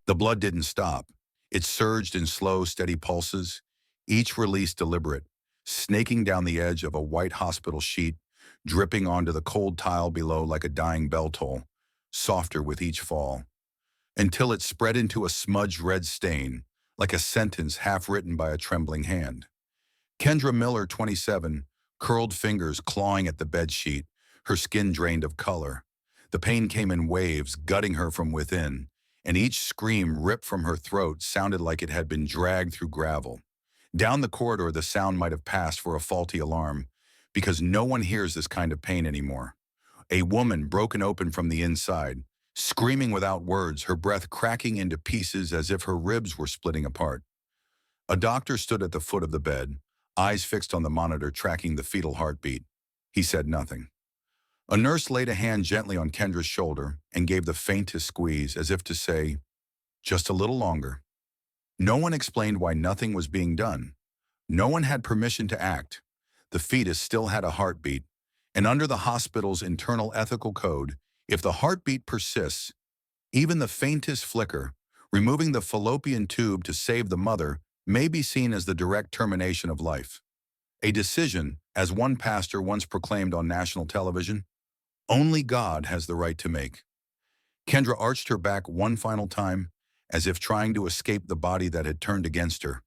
The blood didn't stop. It surged in slow, steady pulses, each release deliberate, snaking down the edge of a white hospital sheet, dripping onto the cold tile below like a dying bell toll, softer with each fall, until it spread into a smudged red stain, like a sentence half written by a trembling hand. Kendra Miller, 27, curled fingers clawing at the bedsheet, her skin drained of color. The pain came in waves, gutting her from within, and each scream ripped from her throat sounded like it had been dragged through gravel. Down the corridor, the sound might have passed for a faulty alarm, because no one hears this kind of pain anymore. A woman broken open from the inside, screaming without words, her breath cracking into pieces as if her ribs were splitting apart. A doctor stood at the foot of the bed, eyes fixed on the monitor tracking the fetal heartbeat. He said nothing. A nurse laid a hand gently on Kendra's shoulder and gave the faintest squeeze as if to say, just a little longer. No one explained why nothing was being done. No one had permission to act. The fetus still had a heartbeat, and under the hospital's internal ethical code, if the heartbeat persists, even the faintest flicker, removing the fallopian tube to save the mother may be seen as the direct termination of life. A decision, as one pastor once proclaimed on national television, only God has the right to make. Kendra arched her back one final time, as if trying to escape the body that had turned against her,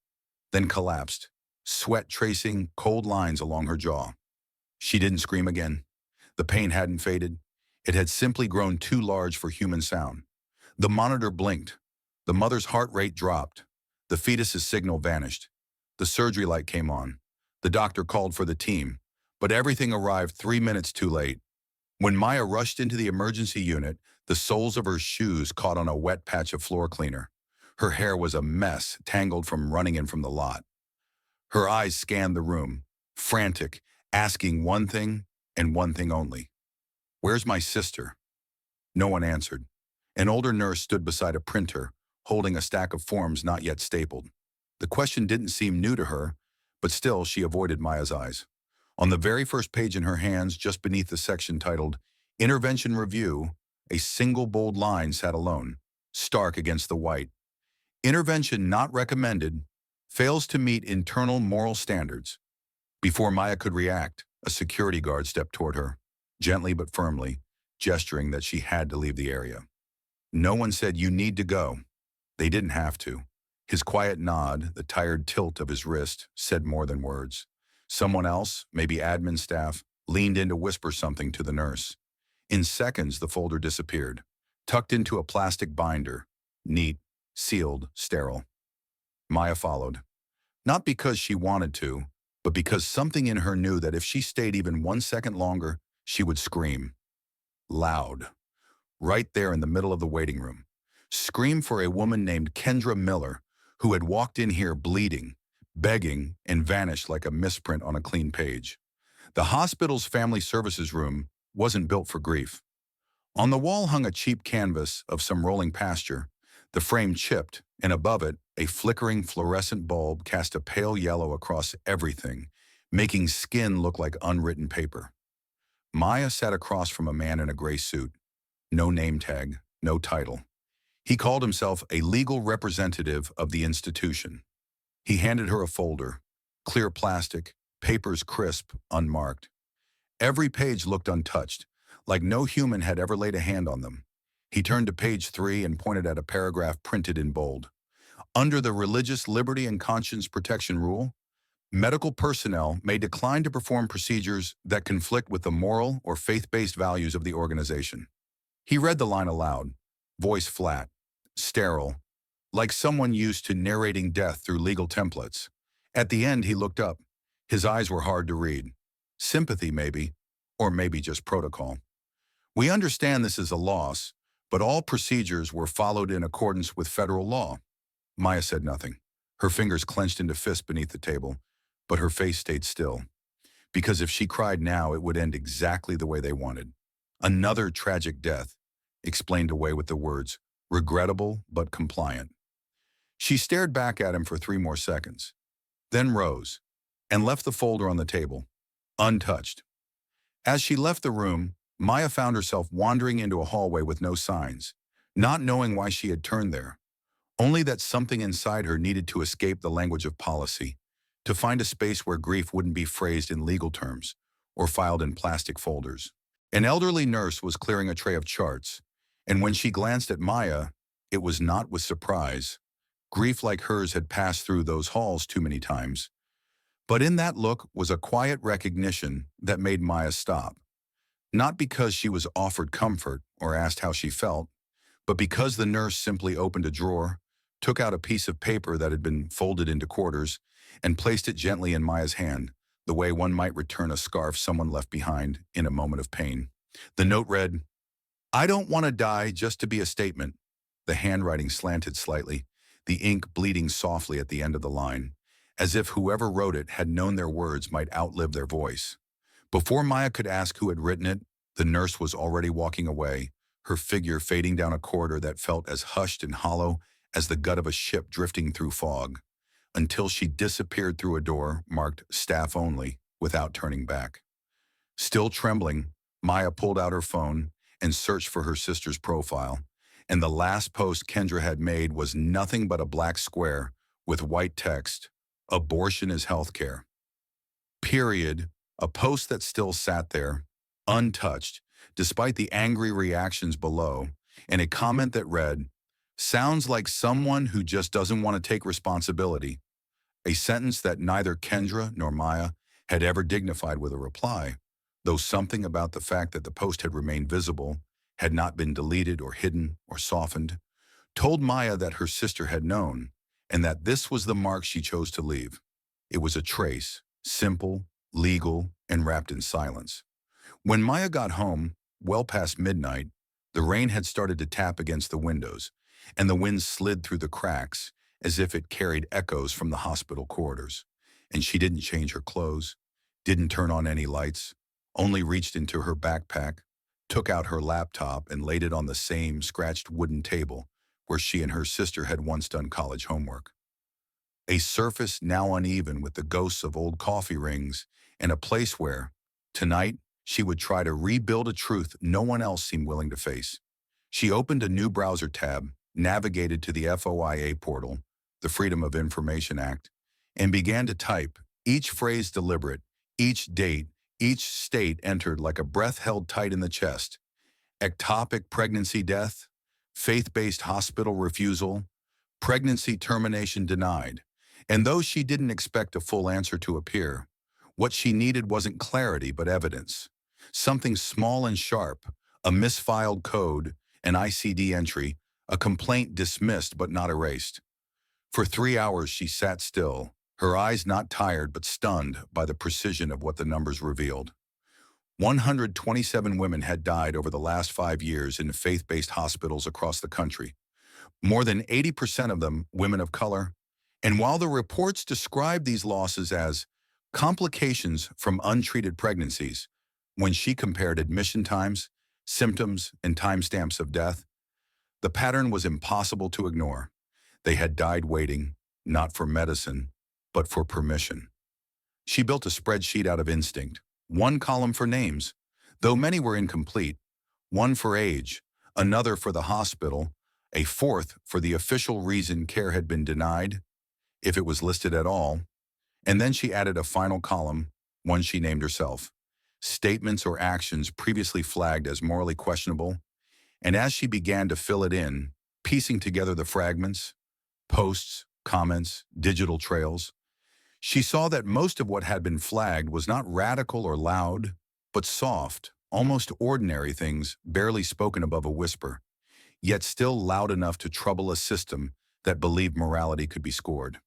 then collapsed, sweat tracing cold lines along her jaw. She didn't scream again. The pain hadn't faded. It had simply grown too large for human sound. The monitor blinked. The mother's heart rate dropped. The fetus's signal vanished. The surgery light came on. The doctor called for the team, but everything arrived 3 minutes too late. When Maya rushed into the emergency unit, the soles of her shoes caught on a wet patch of floor cleaner. Her hair was a mess, tangled from running in from the lot. Her eyes scanned the room, frantic, asking one thing and one thing only. Where's my sister? No one answered. An older nurse stood beside a printer, holding a stack of forms not yet stapled. The question didn't seem new to her, but still she avoided Maya's eyes. On the very first page in her hands, just beneath the section titled Intervention Review, a single bold line sat alone, stark against the white. Intervention not recommended, fails to meet internal moral standards. Before Maya could react, a security guard stepped toward her, gently but firmly, gesturing that she had to leave the area. No one said, "You need to go." They didn't have to. His quiet nod, the tired tilt of his wrist, said more than words. Someone else, maybe admin staff, leaned in to whisper something to the nurse. In seconds, the folder disappeared, tucked into a plastic binder, neat, sealed, sterile. Maya followed, not because she wanted to, but because something in her knew that if she stayed even 1 second longer, she would scream. Loud. Right there in the middle of the waiting room. Scream for a woman named Kendra Miller, who had walked in here bleeding, begging, and vanished like a misprint on a clean page. The hospital's family services room wasn't built for grief. On the wall hung a cheap canvas of some rolling pasture, the frame chipped, and above it, a flickering fluorescent bulb cast a pale yellow across everything, making skin look like unwritten paper. Maya sat across from a man in a gray suit. No name tag, no title. He called himself a legal representative of the institution. He handed her a folder, clear plastic, papers crisp, unmarked. Every page looked untouched, like no human had ever laid a hand on them. He turned to page 3 and pointed at a paragraph printed in bold. Under the Religious Liberty and Conscience Protection Rule, medical personnel may decline to perform procedures that conflict with the moral or faith-based values of the organization. He read the line aloud, voice flat, sterile, like someone used to narrating death through legal templates. At the end, he looked up. His eyes were hard to read. Sympathy, maybe, or maybe just protocol. We understand this is a loss, but all procedures were followed in accordance with federal law. Maya said nothing. Her fingers clenched into fists beneath the table, but her face stayed still. Because if she cried now, it would end exactly the way they wanted. Another tragic death, explained away with the words, regrettable but compliant. She stared back at him for 3 more seconds, then rose and left the folder on the table, untouched. As she left the room, Maya found herself wandering into a hallway with no signs, not knowing why she had turned there. only that something inside her needed to escape the language of policy, to find a space where grief wouldn't be phrased in legal terms or filed in plastic folders. An elderly nurse was clearing a tray of charts, and when she glanced at Maya, it was not with surprise. Grief like hers had passed through those halls too many times. But in that look was a quiet recognition that made Maya stop. Not because she was offered comfort or asked how she felt, but because the nurse simply opened a drawer, took out a piece of paper that had been folded into quarters, and placed it gently in Maya's hand, the way one might return a scarf someone left behind in a moment of pain. The note read, "I don't want to die just to be a statement." The handwriting slanted slightly, the ink bleeding softly at the end of the line, as if whoever wrote it had known their words might outlive their voice. Before Maya could ask who had written it, the nurse was already walking away, her figure fading down a corridor that felt as hushed and hollow as the gut of a ship drifting through fog, until she disappeared through a door marked "Staff Only" without turning back. Still trembling, Maya pulled out her phone and searched for her sister's profile, and the last post Kendra had made was nothing but a black square with white text, "Abortion is healthcare." Period. A post that still sat there, untouched, despite the angry reactions below, and a comment that read, "Sounds like someone who just doesn't want to take responsibility." A sentence that neither Kendra nor Maya had ever dignified with a reply, though something about the fact that the post had remained visible, had not been deleted or hidden or softened, told Maya that her sister had known, and that this was the mark she chose to leave. It was a trace, simple, legal, and wrapped in silence. When Maya got home, well past midnight, the rain had started to tap against the windows, and the wind slid through the cracks as if it carried echoes from the hospital corridors. And she didn't change her clothes, didn't turn on any lights, only reached into her backpack, took out her laptop and laid it on the same scratched wooden table where she and her sister had once done college homework. A surface now uneven with the ghosts of old coffee rings, and a place where, tonight, she would try to rebuild a truth no one else seemed willing to face. She opened a new browser tab, navigated to the FOIA portal, the Freedom of Information Act, and began to type, each phrase deliberate, each date, each state entered like a breath held tight in the chest. Ectopic pregnancy death, faith-based hospital refusal, pregnancy termination denied. And though she didn't expect a full answer to appear, what she needed wasn't clarity but evidence. Something small and sharp, a misfiled code, an ICD entry, a complaint dismissed but not erased. For 3 hours she sat still, her eyes not tired but stunned by the precision of what the numbers revealed. 127 women had died over the last 5 years in faith-based hospitals across the country. More than 80% of them women of color. And while the reports described these losses as complications from untreated pregnancies, when she compared admission times, symptoms, and timestamps of death, the pattern was impossible to ignore. They had died waiting, not for medicine, but for permission. She built a spreadsheet out of instinct, one column for names, though many were incomplete, one for age, another for the hospital, a fourth for the official reason care had been denied, if it was listed at all, and then she added a final column, one she named herself, statements or actions previously flagged as morally questionable, and as she began to fill it in, piecing together the fragments, posts, comments, digital trails, she saw that most of what had been flagged was not radical or loud, but soft, almost ordinary things barely spoken above a whisper, yet still loud enough to trouble a system that believed morality could be scored.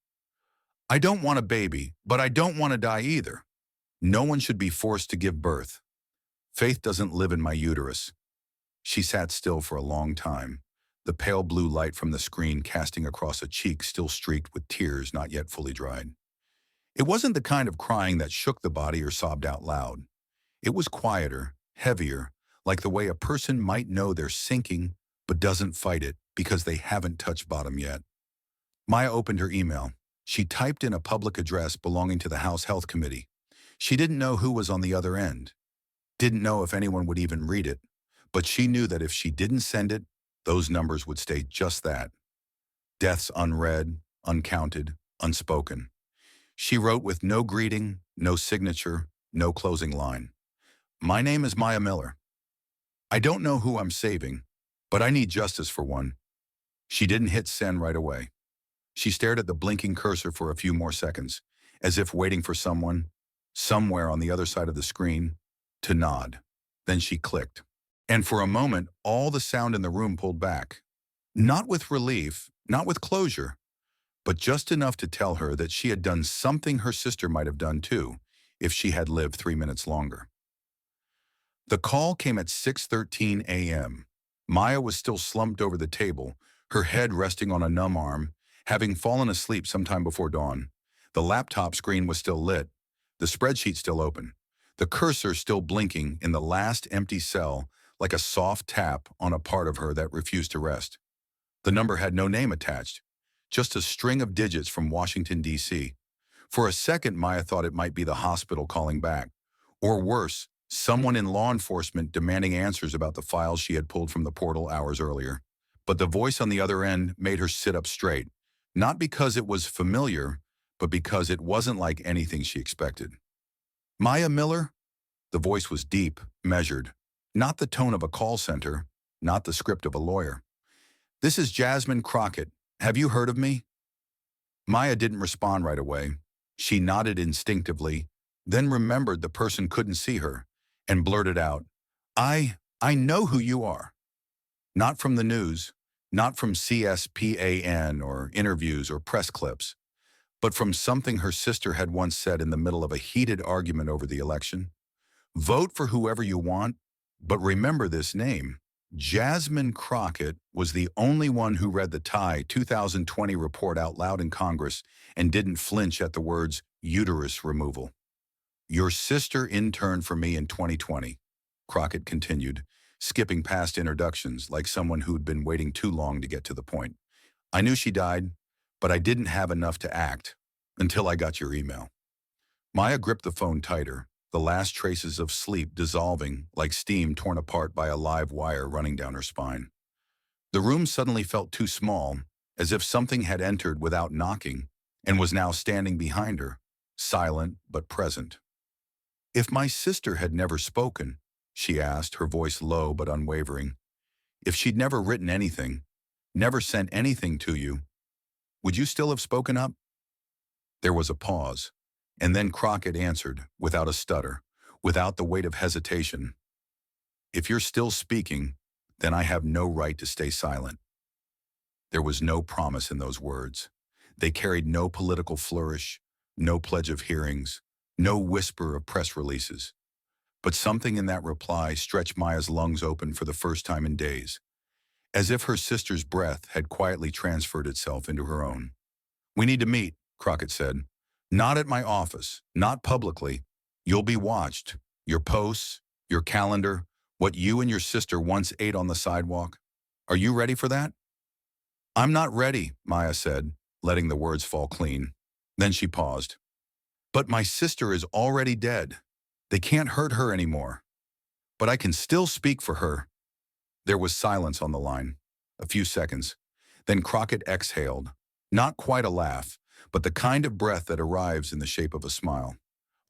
I don't want a baby, but I don't want to die either. No one should be forced to give birth. Faith doesn't live in my uterus. She sat still for a long time, the pale blue light from the screen casting across a cheek still streaked with tears not yet fully dried. It wasn't the kind of crying that shook the body or sobbed out loud. It was quieter, heavier, like the way a person might know they're sinking but doesn't fight it because they haven't touched bottom yet. Maya opened her email. She typed in a public address belonging to the House Health Committee. She didn't know who was on the other end, didn't know if anyone would even read it, but she knew that if she didn't send it, those numbers would stay just that. deaths unread, uncounted, unspoken. She wrote with no greeting, no signature, no closing line. My name is Maya Miller. I don't know who I'm saving, but I need justice for one. She didn't hit send right away. She stared at the blinking cursor for a few more seconds, as if waiting for someone, somewhere on the other side of the screen, to nod. Then she clicked. And for a moment, all the sound in the room pulled back. Not with relief, not with closure, but just enough to tell her that she had done something her sister might have done too, if she had lived 3 minutes longer. The call came at 6:13 a.m. Maya was still slumped over the table, her head resting on a numb arm, having fallen asleep sometime before dawn. The laptop screen was still lit, the spreadsheet still open, the cursor still blinking in the last empty cell like a soft tap on a part of her that refused to rest. The number had no name attached, just a string of digits from Washington, D.C. For a second, Maya thought it might be the hospital calling back, or worse, someone in law enforcement demanding answers about the files she had pulled from the portal hours earlier. But the voice on the other end made her sit up straight, not because it was familiar, but because it wasn't like anything she expected. Maya Miller? The voice was deep, measured, not the tone of a call center, not the script of a lawyer. This is Jasmine Crockett. Have you heard of me? Maya didn't respond right away. She nodded instinctively, then remembered the person couldn't see her, and blurted out, I know who you are. Not from the news, not from CSPAN or interviews or press clips, but from something her sister had once said in the middle of a heated argument over the election. Vote for whoever you want, but remember this name. Jasmine Crockett was the only one who read the TIE 2020 report out loud in Congress and didn't flinch at the words uterus removal. Your sister interned for me in 2020, Crockett continued, skipping past introductions like someone who'd been waiting too long to get to the point. I knew she died, but I didn't have enough to act until I got your email. Maya gripped the phone tighter, the last traces of sleep dissolving like steam torn apart by a live wire running down her spine. The room suddenly felt too small, as if something had entered without knocking and was now standing behind her, silent but present. If my sister had never spoken, she asked, her voice low but unwavering, if she'd never written anything, never sent anything to you, would you still have spoken up? There was a pause, and then Crockett answered, without a stutter, without the weight of hesitation. If you're still speaking, then I have no right to stay silent. There was no promise in those words. They carried no political flourish, no pledge of hearings, no whisper of press releases. But something in that reply stretched Maya's lungs open for the first time in days, as if her sister's breath had quietly transferred itself into her own. We need to meet, Crockett said. Not at my office, not publicly. You'll be watched. Your posts, your calendar, what you and your sister once ate on the sidewalk. Are you ready for that? I'm not ready, Maya said, letting the words fall clean. Then she paused. But my sister is already dead. They can't hurt her anymore. But I can still speak for her. There was silence on the line. A few seconds. Then Crockett exhaled. Not quite a laugh, but the kind of breath that arrives in the shape of a smile.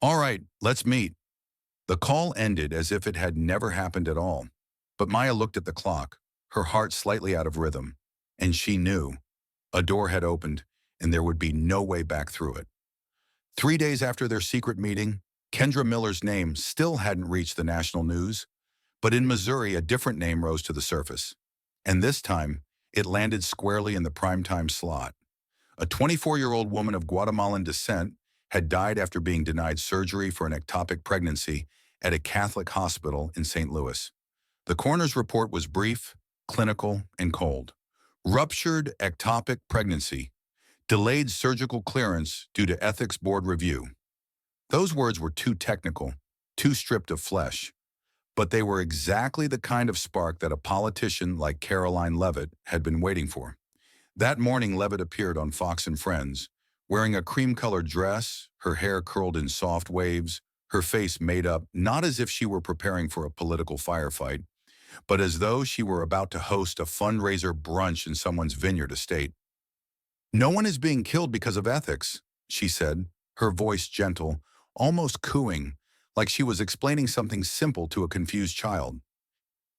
All right, let's meet. The call ended as if it had never happened at all. But Maya looked at the clock, her heart slightly out of rhythm. And she knew. A door had opened, and there would be no way back through it. 3 days after their secret meeting, Kendra Miller's name still hadn't reached the national news, but in Missouri a different name rose to the surface. And this time, it landed squarely in the primetime slot. A 24-year-old woman of Guatemalan descent had died after being denied surgery for an ectopic pregnancy at a Catholic hospital in St. Louis. The coroner's report was brief, clinical, and cold. Ruptured ectopic pregnancy, delayed surgical clearance due to ethics board review. Those words were too technical, too stripped of flesh, but they were exactly the kind of spark that a politician like Karoline Leavitt had been waiting for. That morning, Leavitt appeared on Fox and Friends, wearing a cream-colored dress, her hair curled in soft waves, her face made up not as if she were preparing for a political firefight, but as though she were about to host a fundraiser brunch in someone's vineyard estate. No one is being killed because of ethics, she said, her voice gentle, almost cooing, like she was explaining something simple to a confused child.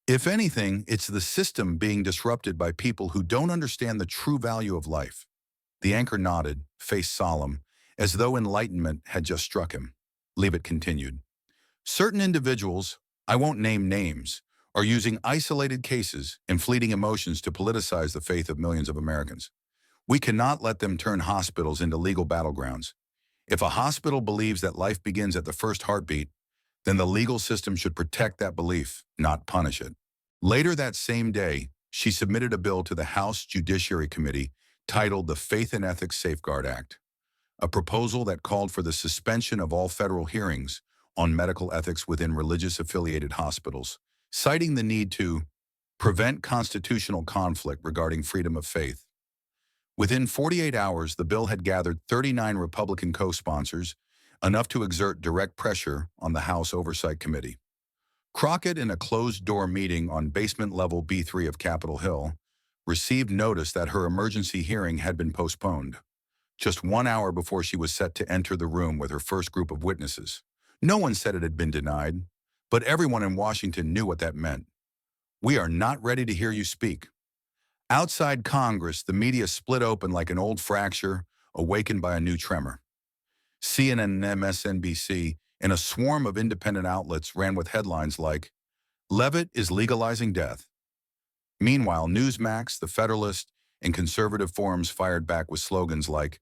If anything, it's the system being disrupted by people who don't understand the true value of life. The anchor nodded, face solemn, as though enlightenment had just struck him. Leavitt continued. Certain individuals, I won't name names, are using isolated cases and fleeting emotions to politicize the faith of millions of Americans. We cannot let them turn hospitals into legal battlegrounds. If a hospital believes that life begins at the first heartbeat, then the legal system should protect that belief, not punish it. Later that same day, she submitted a bill to the House Judiciary Committee titled the Faith and Ethics Safeguard Act, a proposal that called for the suspension of all federal hearings on medical ethics within religious-affiliated hospitals, citing the need to prevent constitutional conflict regarding freedom of faith. Within 48 hours, the bill had gathered 39 Republican co-sponsors, enough to exert direct pressure on the House Oversight Committee. Crockett, in a closed-door meeting on basement level B3 of Capitol Hill, received notice that her emergency hearing had been postponed, just 1 hour before she was set to enter the room with her first group of witnesses. No one said it had been denied, but everyone in Washington knew what that meant. We are not ready to hear you speak. Outside Congress, the media split open like an old fracture, awakened by a new tremor. CNN and MSNBC and a swarm of independent outlets ran with headlines like, Leavitt is legalizing death. Meanwhile, Newsmax, The Federalist, and conservative forums fired back with slogans like,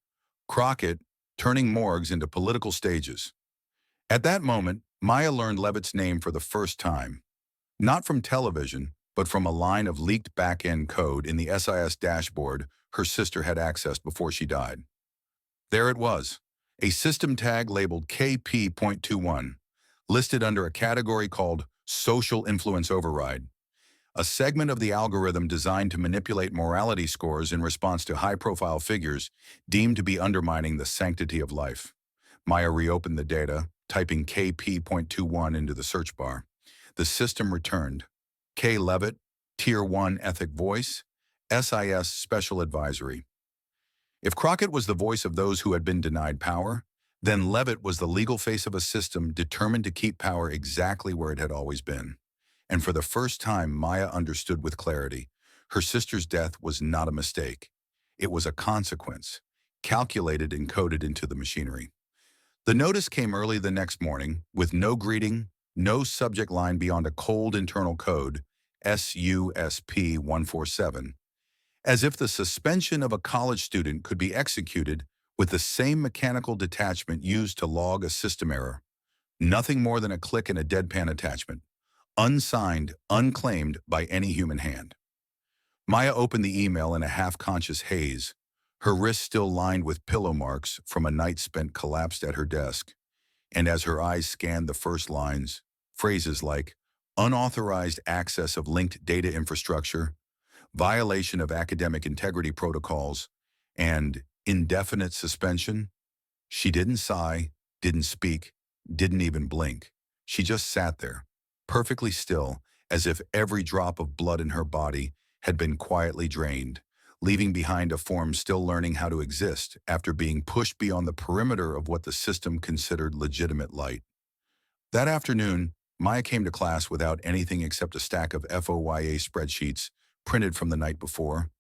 Crockett, turning morgues into political stages. At that moment, Maya learned Leavitt's name for the first time, not from television, but from a line of leaked back-end code in the SIS dashboard her sister had accessed before she died. There it was, a system tag labeled KP.21, listed under a category called Social Influence Override, a segment of the algorithm designed to manipulate morality scores in response to high-profile figures deemed to be undermining the sanctity of life. Maya reopened the data, typing KP.21 into the search bar. The system returned, K. Leavitt, Tier 1 Ethic Voice, SIS Special Advisory. If Crockett was the voice of those who had been denied power, then Leavitt was the legal face of a system determined to keep power exactly where it had always been. And for the first time, Maya understood with clarity. Her sister's death was not a mistake. It was a consequence, calculated and coded into the machinery. The notice came early the next morning, with no greeting, no subject line beyond a cold internal code, SUSP 147, as if the suspension of a college student could be executed with the same mechanical detachment used to log a system error. Nothing more than a click and a deadpan attachment, unsigned, unclaimed by any human hand. Maya opened the email in a half-conscious haze, her wrist still lined with pillow marks from a night spent collapsed at her desk. And as her eyes scanned the first lines, phrases like unauthorized access of linked data infrastructure, violation of academic integrity protocols, and indefinite suspension, she didn't sigh, didn't speak, didn't even blink. She just sat there, perfectly still, as if every drop of blood in her body had been quietly drained, leaving behind a form still learning how to exist after being pushed beyond the perimeter of what the system considered legitimate light. That afternoon, Maya came to class without anything except a stack of FOIA spreadsheets printed from the night before,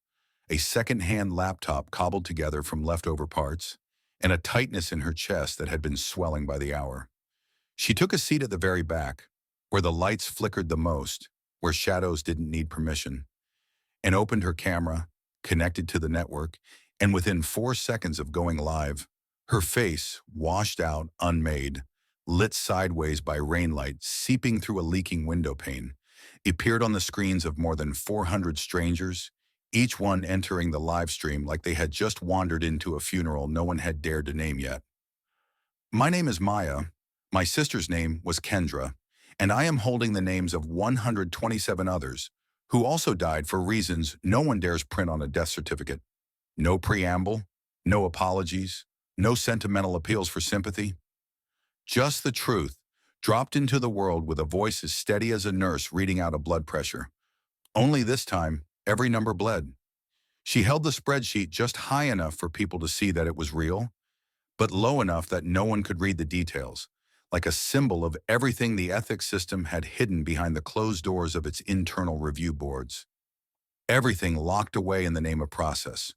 a second-hand laptop cobbled together from leftover parts, and a tightness in her chest that had been swelling by the hour. She took a seat at the very back, where the lights flickered the most, where shadows didn't need permission, and opened her camera, connected to the network, and within 4 seconds of going live, her face, washed out, unmade, lit sideways by rainlight seeping through a leaking window pane, appeared on the screens of more than 400 strangers, each one entering the live stream like they had just wandered into a funeral no one had dared to name yet. My name is Maya, my sister's name was Kendra, and I am holding the names of 127 others who also died for reasons no one dares print on a death certificate. No preamble, no apologies, no sentimental appeals for sympathy. Just the truth, dropped into the world with a voice as steady as a nurse reading out a blood pressure. Only this time, every number bled. She held the spreadsheet just high enough for people to see that it was real, but low enough that no one could read the details, like a symbol of everything the ethics system had hidden behind the closed doors of its internal review boards. Everything locked away in the name of process.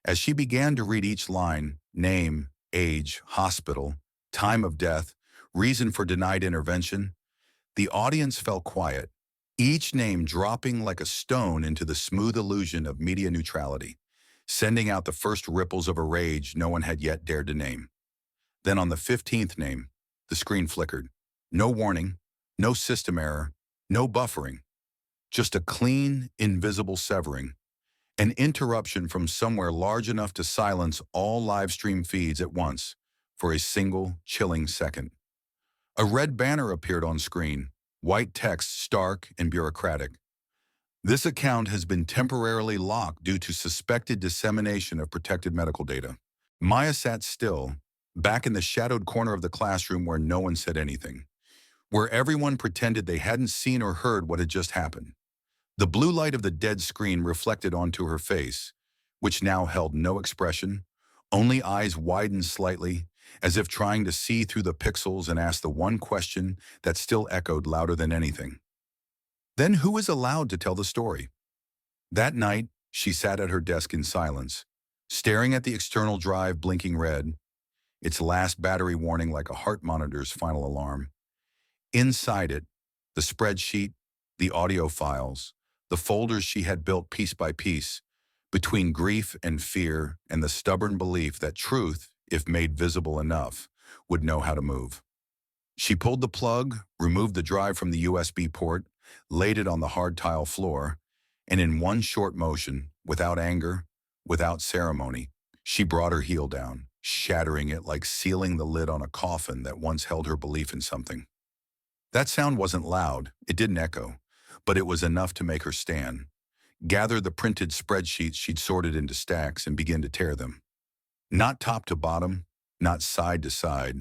As she began to read each line, name, age, hospital, time of death, reason for denied intervention, the audience fell quiet, each name dropping like a stone into the smooth illusion of media neutrality, sending out the first ripples of a rage no one had yet dared to name. Then on the 15th name, the screen flickered. No warning, no system error, no buffering, just a clean, invisible severing, an interruption from somewhere large enough to silence all live stream feeds at once for a single, chilling second. A red banner appeared on screen, white text stark and bureaucratic. This account has been temporarily locked due to suspected dissemination of protected medical data. Maya sat still, back in the shadowed corner of the classroom where no one said anything, where everyone pretended they hadn't seen or heard what had just happened. The blue light of the dead screen reflected onto her face, which now held no expression, only eyes widened slightly, as if trying to see through the pixels and ask the one question that still echoed louder than anything. Then who is allowed to tell the story? That night, she sat at her desk in silence, staring at the external drive blinking red, its last battery warning like a heart monitor's final alarm. Inside it, the spreadsheet, the audio files, the folders she had built piece by piece, between grief and fear and the stubborn belief that truth, if made visible enough, would know how to move. She pulled the plug, removed the drive from the USB port, laid it on the hard tile floor, and in one short motion, without anger, without ceremony, she brought her heel down, shattering it like sealing the lid on a coffin that once held her belief in something. That sound wasn't loud, it didn't echo, but it was enough to make her stand, gather the printed spreadsheets she'd sorted into stacks and begin to tear them. Not top to bottom, not side to side,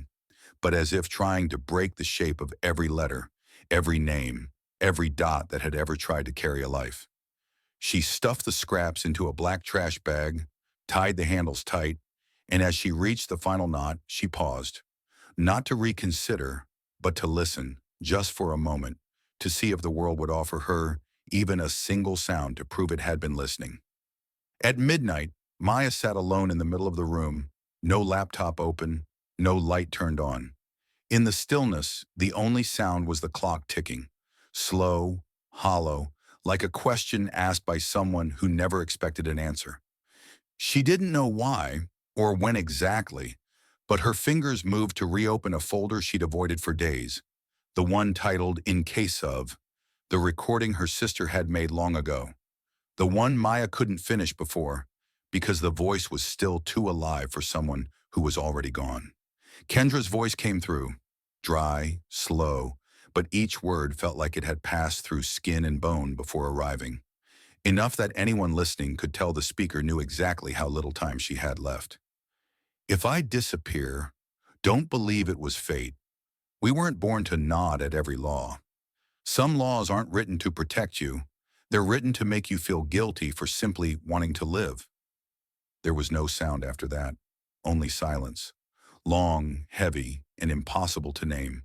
but as if trying to break the shape of every letter, every name, every dot that had ever tried to carry a life. She stuffed the scraps into a black trash bag, tied the handles tight, and as she reached the final knot, she paused, not to reconsider, but to listen, just for a moment, to see if the world would offer her even a single sound to prove it had been listening. At midnight, Maya sat alone in the middle of the room, no laptop open, no light turned on. In the stillness, the only sound was the clock ticking, slow, hollow, like a question asked by someone who never expected an answer. She didn't know why, or when exactly, but her fingers moved to reopen a folder she'd avoided for days, the one titled In Case Of, the recording her sister had made long ago, the one Maya couldn't finish before, because the voice was still too alive for someone who was already gone. Kendra's voice came through, dry, slow, but each word felt like it had passed through skin and bone before arriving, enough that anyone listening could tell the speaker knew exactly how little time she had left. If I disappear, don't believe it was fate. We weren't born to nod at every law. Some laws aren't written to protect you. They're written to make you feel guilty for simply wanting to live. There was no sound after that, only silence, long, heavy, and impossible to name.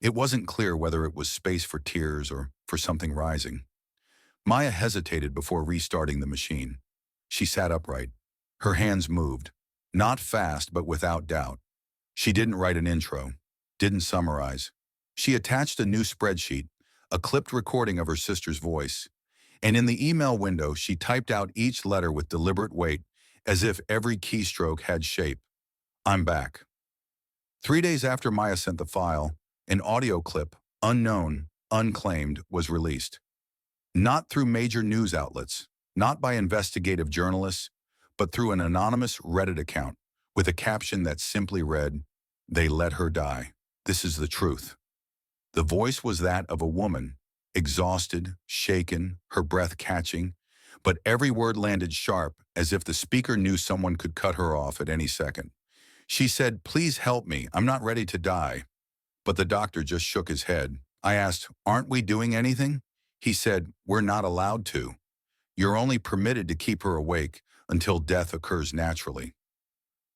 It wasn't clear whether it was space for tears or for something rising. Maya hesitated before restarting the machine. She sat upright. Her hands moved, not fast but without doubt. She didn't write an intro, didn't summarize. She attached a new spreadsheet, a clipped recording of her sister's voice, and in the email window she typed out each letter with deliberate weight, as if every keystroke had shape. I'm back. 3 days after Maya sent the file, an audio clip, unknown, unclaimed, was released. Not through major news outlets, not by investigative journalists, but through an anonymous Reddit account with a caption that simply read, "They let her die. This is the truth." The voice was that of a woman, exhausted, shaken, her breath catching, but every word landed sharp, as if the speaker knew someone could cut her off at any second. She said, "Please help me, I'm not ready to die." But the doctor just shook his head. I asked, "Aren't we doing anything?" He said, "We're not allowed to. You're only permitted to keep her awake, until death occurs naturally.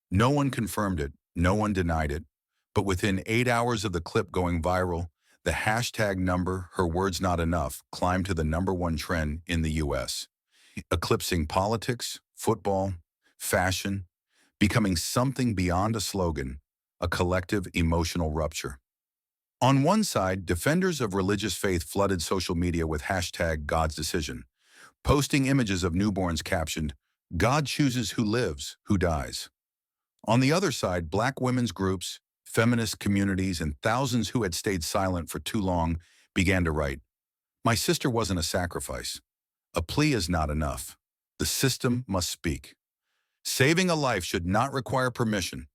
No one confirmed it, no one denied it, but within 8 hours of the clip going viral, the hashtag number, her words not enough, climbed to the #1 trend in the US, eclipsing politics, football, fashion, becoming something beyond a slogan, a collective emotional rupture. On one side, defenders of religious faith flooded social media with hashtag God's decision, posting images of newborns captioned, "God chooses who lives, who dies." On the other side, Black women's groups, feminist communities, and thousands who had stayed silent for too long began to write, "My sister wasn't a sacrifice. A plea is not enough. The system must speak. Saving a life should not require permission."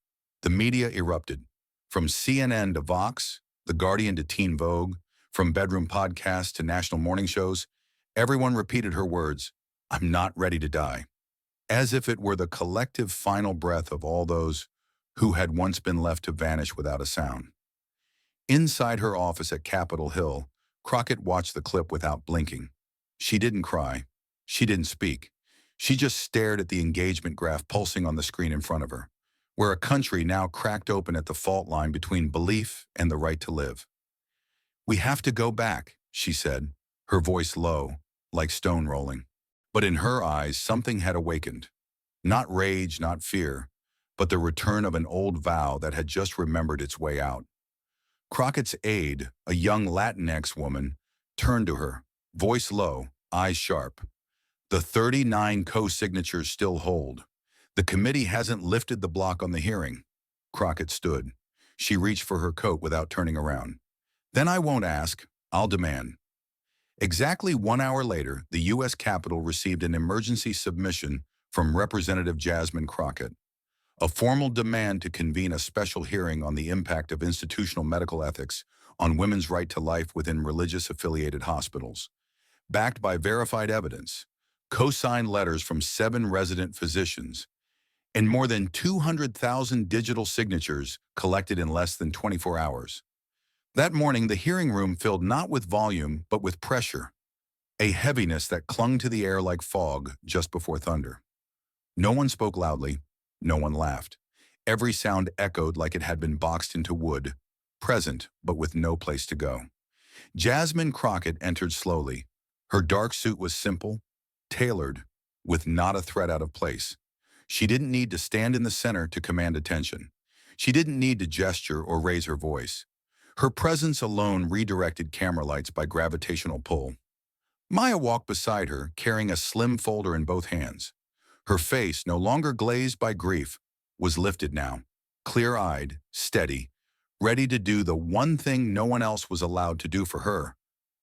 The media erupted. From CNN to Vox, The Guardian to Teen Vogue, from bedroom podcasts to national morning shows, everyone repeated her words, "I'm not ready to die," as if it were the collective final breath of all those who had once been left to vanish without a sound. Inside her office at Capitol Hill, Crockett watched the clip without blinking. She didn't cry. She didn't speak. She just stared at the engagement graph pulsing on the screen in front of her, where a country now cracked open at the fault line between belief and the right to live. "We have to go back," she said, her voice low, like stone rolling. But in her eyes, something had awakened. Not rage, not fear, but the return of an old vow that had just remembered its way out. Crockett's aide, a young Latinx woman, turned to her, voice low, eyes sharp. "The 39 co-signatures still hold. The committee hasn't lifted the block on the hearing." Crockett stood. She reached for her coat without turning around. "Then I won't ask, I'll demand." Exactly 1 hour later, the U.S. Capitol received an emergency submission from Representative Jasmine Crockett, a formal demand to convene a special hearing on the impact of institutional medical ethics on women's right to life within religious-affiliated hospitals. Backed by verified evidence, co-signed letters from 7 resident physicians, and more than 200,000 digital signatures collected in less than 24 hours. That morning, the hearing room filled not with volume, but with pressure, a heaviness that clung to the air like fog just before thunder. No one spoke loudly, no one laughed. Every sound echoed like it had been boxed into wood, present but with no place to go. Jasmine Crockett entered slowly. Her dark suit was simple, tailored, with not a thread out of place. She didn't need to stand in the center to command attention. She didn't need to gesture or raise her voice. Her presence alone redirected camera lights by gravitational pull. Maya walked beside her, carrying a slim folder in both hands. Her face, no longer glazed by grief, was lifted now, clear-eyed, steady, ready to do the one thing no one else was allowed to do for her: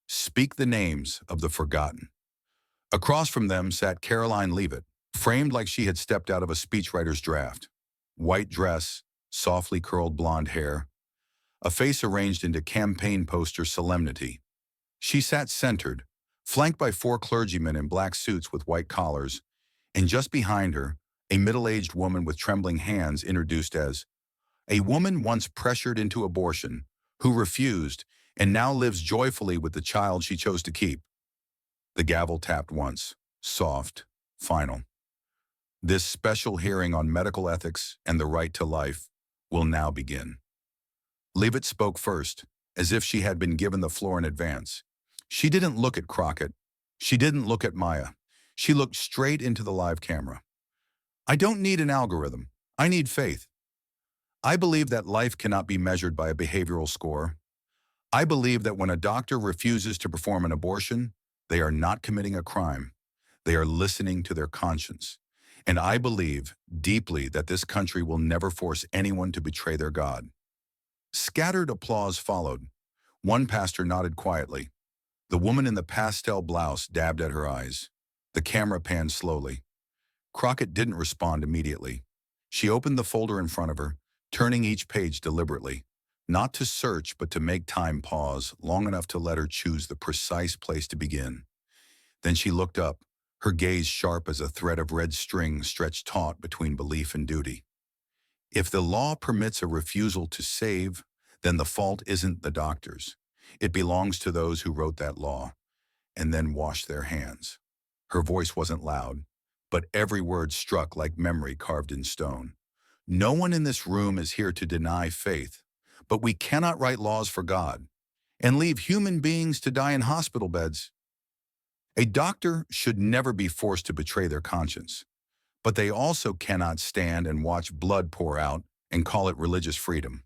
speak the names of the forgotten. Across from them sat Karoline Leavitt, framed like she had stepped out of a speechwriter's draft. White dress, softly curled blonde hair, a face arranged into campaign poster solemnity. She sat centered, flanked by 4 clergymen in black suits with white collars, and just behind her, a middle-aged woman with trembling hands introduced as a woman once pressured into abortion, who refused and now lives joyfully with the child she chose to keep. The gavel tapped once, soft, final. This special hearing on medical ethics and the right to life will now begin. Leavitt spoke first, as if she had been given the floor in advance. She didn't look at Crockett. She didn't look at Maya. She looked straight into the live camera. "I don't need an algorithm. I need faith. I believe that life cannot be measured by a behavioral score. I believe that when a doctor refuses to perform an abortion, they are not committing a crime. They are listening to their conscience. And I believe deeply that this country will never force anyone to betray their God." Scattered applause followed. One pastor nodded quietly. The woman in the pastel blouse dabbed at her eyes. The camera panned slowly. Crockett didn't respond immediately. She opened the folder in front of her, turning each page deliberately, not to search but to make time pause long enough to let her choose the precise place to begin. Then she looked up, her gaze sharp as a thread of red string stretched taut between belief and duty. If the law permits a refusal to save, then the fault isn't the doctor's. It belongs to those who wrote that law and then washed their hands. Her voice wasn't loud, but every word struck like memory carved in stone. No one in this room is here to deny faith, but we cannot write laws for God and leave human beings to die in hospital beds. A doctor should never be forced to betray their conscience, but they also cannot stand and watch blood pour out and call it religious freedom.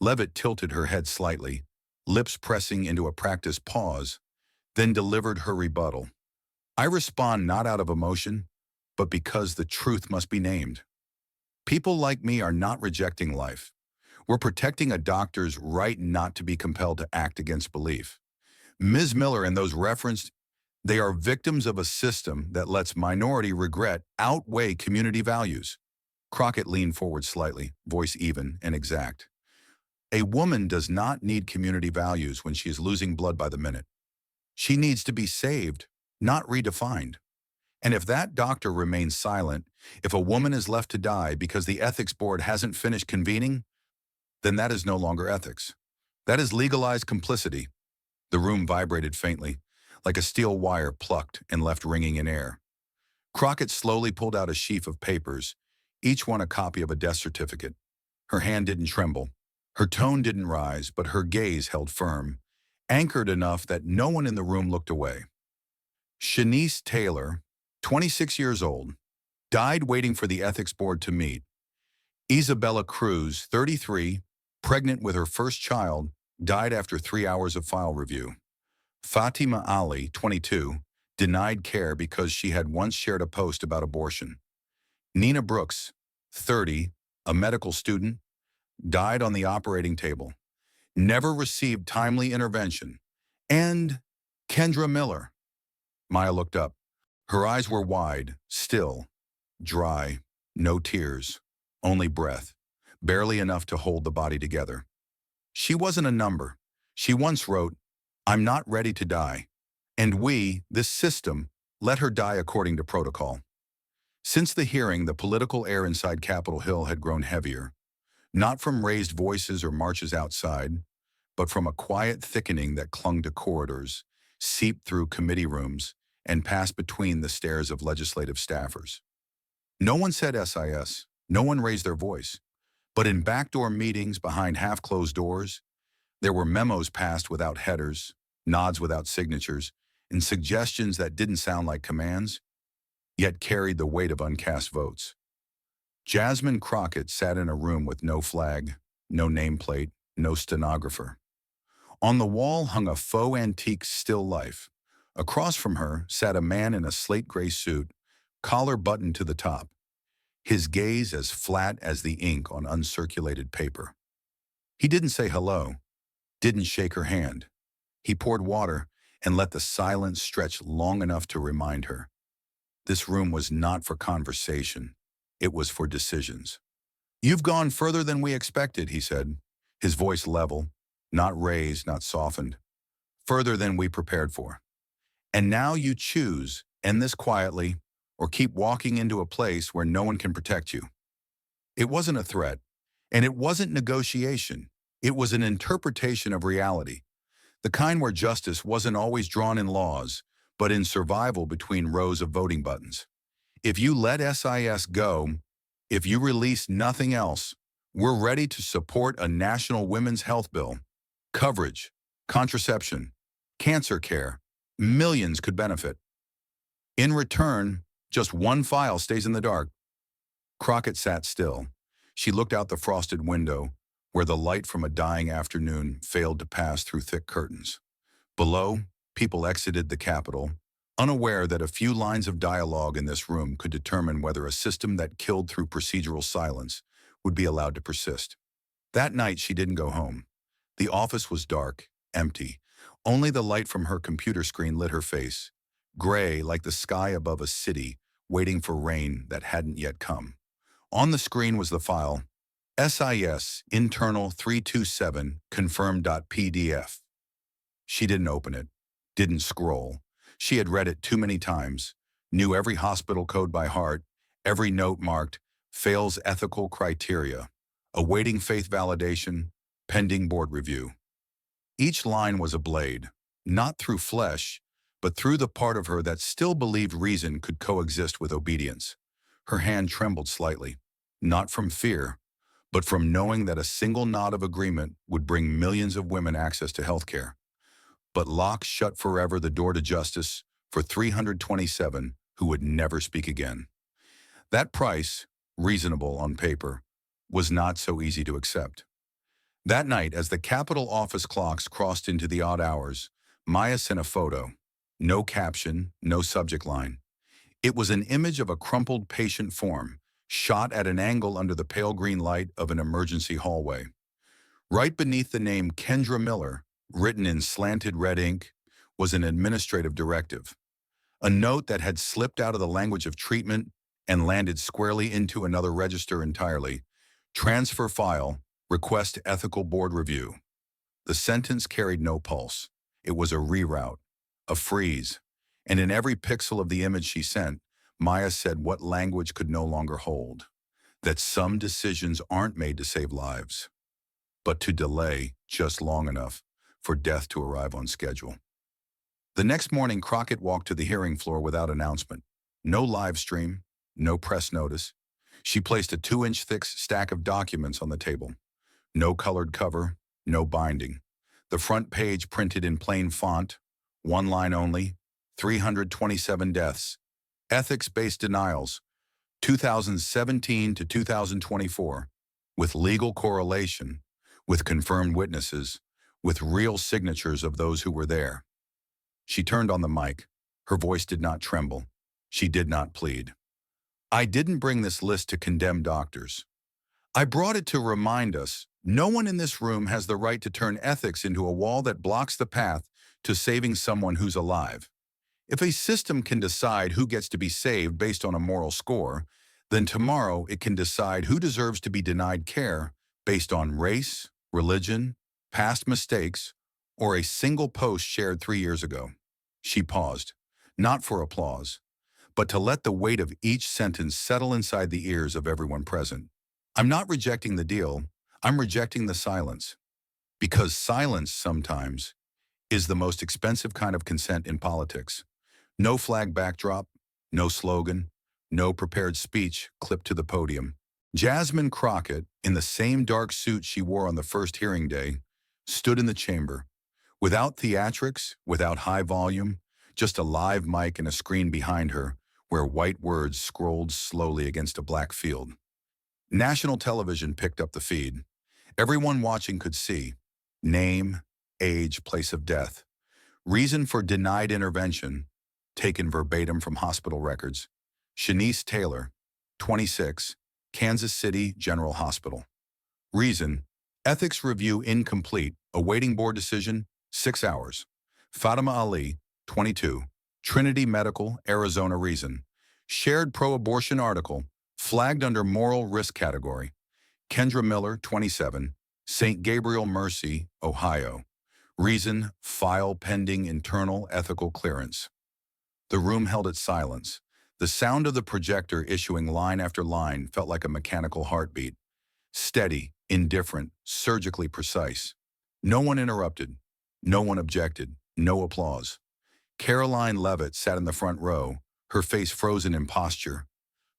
Leavitt tilted her head slightly, lips pressing into a practiced pause, then delivered her rebuttal. I respond not out of emotion, but because the truth must be named. People like me are not rejecting life. We're protecting a doctor's right not to be compelled to act against belief. Ms. Miller and those referenced, they are victims of a system that lets minority regret outweigh community values. Crockett leaned forward slightly, voice even and exact. A woman does not need community values when she is losing blood by the minute. She needs to be saved, not redefined. And if that doctor remains silent, if a woman is left to die because the ethics board hasn't finished convening, then that is no longer ethics. That is legalized complicity. The room vibrated faintly, like a steel wire plucked and left ringing in air. Crockett slowly pulled out a sheaf of papers, each one a copy of a death certificate. Her hand didn't tremble. Her tone didn't rise, but her gaze held firm, anchored enough that no one in the room looked away. Shanice Taylor, 26 years old, died waiting for the ethics board to meet. Isabella Cruz, 33, pregnant with her first child, died after 3 hours of file review. Fatima Ali, 22, denied care because she had once shared a post about abortion. Nina Brooks, 30, a medical student, died on the operating table, never received timely intervention. And Kendra Miller. Maya looked up. Her eyes were wide, still, dry, no tears, only breath, barely enough to hold the body together. She wasn't a number. She once wrote, "I'm not ready to die." And we, this system, let her die according to protocol. Since the hearing, the political air inside Capitol Hill had grown heavier, not from raised voices or marches outside, but from a quiet thickening that clung to corridors, seeped through committee rooms, and passed between the stares of legislative staffers. No one said SIS, no one raised their voice, but in backdoor meetings behind half-closed doors, there were memos passed without headers, nods without signatures, and suggestions that didn't sound like commands, yet carried the weight of uncast votes. Jasmine Crockett sat in a room with no flag, no nameplate, no stenographer. On the wall hung a faux antique still life. Across from her sat a man in a slate gray suit, collar buttoned to the top, his gaze as flat as the ink on uncirculated paper. He didn't say hello, didn't shake her hand. He poured water and let the silence stretch long enough to remind her. This room was not for conversation. It was for decisions. "You've gone further than we expected," he said, his voice level, not raised, not softened. "Further than we prepared for. And now you choose, end this quietly, or keep walking into a place where no one can protect you." It wasn't a threat, and it wasn't negotiation. It was an interpretation of reality, the kind where justice wasn't always drawn in laws, but in survival between rows of voting buttons. If you let SIS go, if you release nothing else, we're ready to support a national women's health bill. Coverage, contraception, cancer care, millions could benefit. In return, just one file stays in the dark. Crockett sat still. She looked out the frosted window, where the light from a dying afternoon failed to pass through thick curtains. Below, people exited the Capitol, unaware that a few lines of dialogue in this room could determine whether a system that killed through procedural silence would be allowed to persist. That night, she didn't go home. The office was dark, empty. Only the light from her computer screen lit her face, gray like the sky above a city waiting for rain that hadn't yet come. On the screen was the file, SIS internal 327 confirmed.pdf. She didn't open it, didn't scroll. She had read it too many times, knew every hospital code by heart, every note marked, fails ethical criteria, awaiting faith validation, pending board review. Each line was a blade, not through flesh, but through the part of her that still believed reason could coexist with obedience. Her hand trembled slightly, not from fear, but from knowing that a single nod of agreement would bring millions of women access to health care. But lock shut forever the door to justice for 327 who would never speak again. That price, reasonable on paper, was not so easy to accept. That night, as the Capitol office clocks crossed into the odd hours, Maya sent a photo. No caption, no subject line. It was an image of a crumpled patient form, shot at an angle under the pale green light of an emergency hallway. Right beneath the name Kendra Miller, written in slanted red ink, was an administrative directive. A note that had slipped out of the language of treatment and landed squarely into another register entirely. Transfer file, request ethical board review. The sentence carried no pulse. It was a reroute, a freeze, and in every pixel of the image she sent, Maya said what language could no longer hold. That some decisions aren't made to save lives, but to delay just long enough for death to arrive on schedule. The next morning, Crockett walked to the hearing floor without announcement. No live stream, no press notice. She placed a 2-inch thick stack of documents on the table. No colored cover, no binding. The front page printed in plain font, one line only, 327 deaths. Ethics-based denials, 2017 to 2024, with legal correlation, with confirmed witnesses, with real signatures of those who were there. She turned on the mic. Her voice did not tremble. She did not plead. I didn't bring this list to condemn doctors. I brought it to remind us no one in this room has the right to turn ethics into a wall that blocks the path to saving someone who's alive. If a system can decide who gets to be saved based on a moral score, then tomorrow it can decide who deserves to be denied care based on race, religion, past mistakes, or a single post shared 3 years ago. She paused, not for applause, but to let the weight of each sentence settle inside the ears of everyone present. I'm not rejecting the deal, I'm rejecting the silence. Because silence, sometimes, is the most expensive kind of consent in politics. No flag backdrop, no slogan, no prepared speech clipped to the podium. Jasmine Crockett, in the same dark suit she wore on the first hearing day, stood in the chamber. Without theatrics, without high volume, just a live mic and a screen behind her, where white words scrolled slowly against a black field. National television picked up the feed. Everyone watching could see name, age, place of death. Reason for denied intervention, taken verbatim from hospital records. Shanice Taylor, 26, Kansas City General Hospital. Reason, ethics review incomplete, awaiting board decision, 6 hours. Fatima Ali, 22, Trinity Medical, Arizona. Reason, shared pro-abortion article, flagged under moral risk category. Kendra Miller, 27, St. Gabriel Mercy, Ohio. Reason, file pending internal ethical clearance. The room held its silence. The sound of the projector issuing line after line felt like a mechanical heartbeat. Steady, indifferent, surgically precise. No one interrupted. No one objected. No applause. Karoline Leavitt sat in the front row, her face frozen in posture,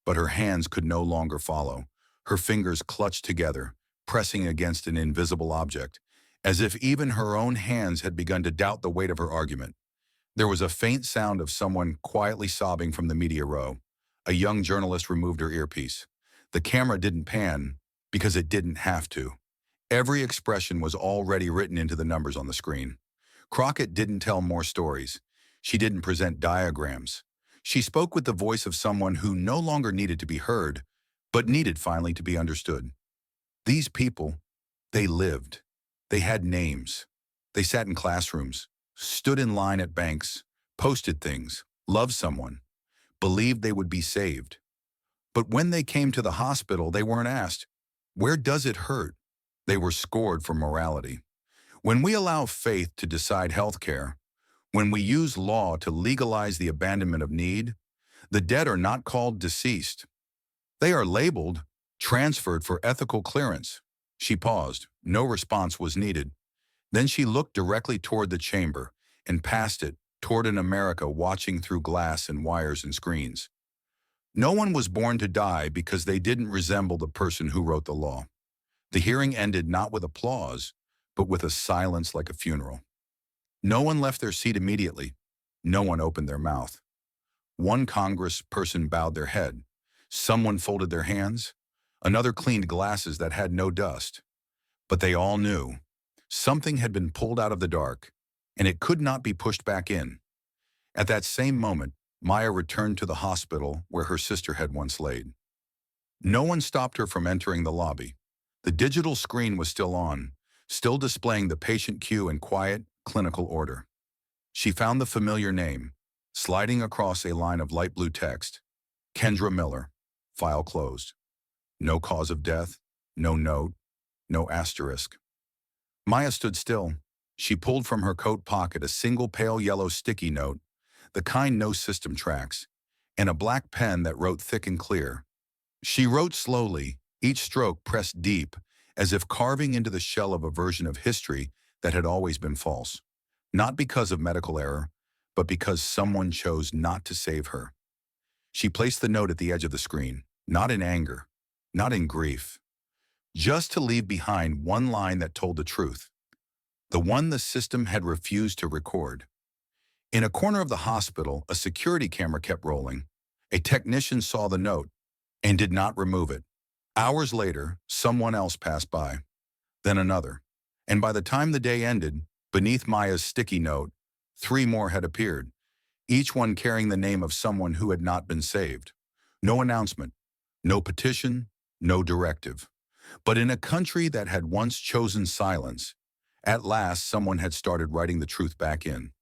but her hands could no longer follow. Her fingers clutched together, pressing against an invisible object, as if even her own hands had begun to doubt the weight of her argument. There was a faint sound of someone quietly sobbing from the media row. A young journalist removed her earpiece. The camera didn't pan because it didn't have to. Every expression was already written into the numbers on the screen. Crockett didn't tell more stories. She didn't present diagrams. She spoke with the voice of someone who no longer needed to be heard, but needed finally to be understood. These people, they lived. They had names. They sat in classrooms, stood in line at banks, posted things, loved someone, believed they would be saved. But when they came to the hospital, they weren't asked, where does it hurt? They were scored for morality. When we allow faith to decide healthcare, when we use law to legalize the abandonment of need, the dead are not called deceased. They are labeled, transferred for ethical clearance. She paused. No response was needed. Then she looked directly toward the chamber and past it, toward an America watching through glass and wires and screens. No one was born to die because they didn't resemble the person who wrote the law. The hearing ended not with applause, but with a silence like a funeral. No one left their seat immediately. No one opened their mouth. One Congress person bowed their head. Someone folded their hands. Another cleaned glasses that had no dust. But they all knew. Something had been pulled out of the dark, and it could not be pushed back in. At that same moment, Maya returned to the hospital where her sister had once laid. No one stopped her from entering the lobby. The digital screen was still on, still displaying the patient queue in quiet, clinical order. She found the familiar name, sliding across a line of light blue text. Kendra Miller. File closed. No cause of death, no note, no asterisk. Maya stood still. She pulled from her coat pocket a single pale yellow sticky note, the kind no system tracks, and a black pen that wrote thick and clear. She wrote slowly, each stroke pressed deep, as if carving into the shell of a version of history that had always been false. Not because of medical error, but because someone chose not to save her. She placed the note at the edge of the screen, not in anger, not in grief, just to leave behind one line that told the truth, the one the system had refused to record. In a corner of the hospital, a security camera kept rolling. A technician saw the note and did not remove it. Hours later, someone else passed by, then another. And by the time the day ended, beneath Maya's sticky note, 3 more had appeared, each one carrying the name of someone who had not been saved. No announcement, no petition, no directive. But in a country that had once chosen silence, at last someone had started writing the truth back in.